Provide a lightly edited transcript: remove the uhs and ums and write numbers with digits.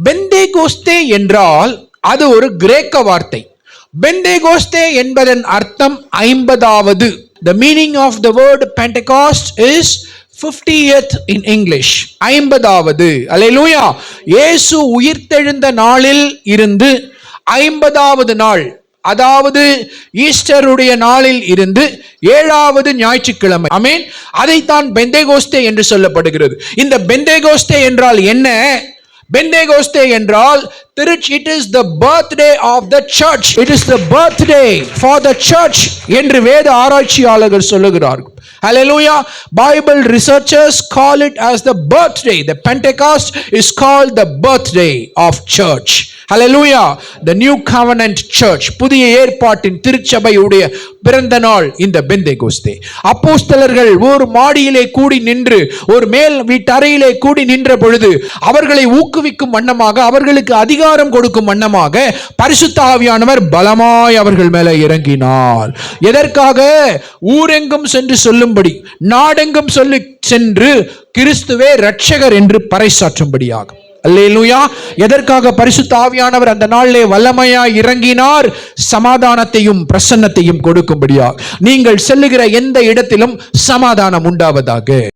பெந்தேகோஸ்தே என்றால் அது ஒரு கிரேக்க வார்த்தை. பெந்தேகோஸ்தே என்பதன் அர்த்தம் 50வது. The meaning of the word Pentecost is 50th in English. 50வது. அல்லேலூயா. இயேசு உயிர்த்தெழுந்த நாளில் இருந்து 50வது நாள், அதாவது ஈஸ்டருடைய நாளில் இருந்து 7வது ஞாயிற்றுக்கிழமை. ஆமென். அதைத்தான் பெந்தேகோஸ்தே என்று சொல்லப்படுகிறது. இந்த பெந்தேகோஸ்தே என்றால் என்ன? பெந்தேகோஸ்தே என்றால் it is the birthday of the church. It is the birthday for the church என்று வேத ஆராய்ச்சியாளர்கள் சொல்லுகிறார்கள். Hallelujah. Bible researchers call it as the birthday. The Pentecost is called the birthday of church. Hallelujah. The new covenant church, புதிய ஏற்பாட்டின் திருச்சபையுடைய பிறந்த நாள் இந்த பெந்தேகோஸ்தே. அப்போஸ்தலர்கள் ஒரு மாடியிலே கூடி நின்று, ஒரு மேல் வீட்டறையிலே கூடி நின்ற பொழுது அவர்களை ஊக்குவிக்கும் வண்ணமாக, அவர்களுக்கு அதிகாரம் கொடுக்கும் வண்ணமாக பரிசுத்த ஆவியானவர் பலமாய் அவர்கள் மேலே இறங்கினார். எதற்காக? ஊரெங்கும் சென்று சொல்லும்படி, நாடெங்கும் சொல்லி சென்று கிறிஸ்துவே இரட்சகர் என்று பறைசாற்றும்படியாக. அல்லேலூயா. எதற்காக பரிசுத்த ஆவியானவர் அந்த நாளிலே வல்லமையாய் இறங்கினார்? சமாதானத்தையும் பிரசன்னத்தையும் கொடுக்கும்படியாக. நீங்கள் செல்லுகிற எந்த இடத்திலும் சமாதானம் உண்டாவதாக.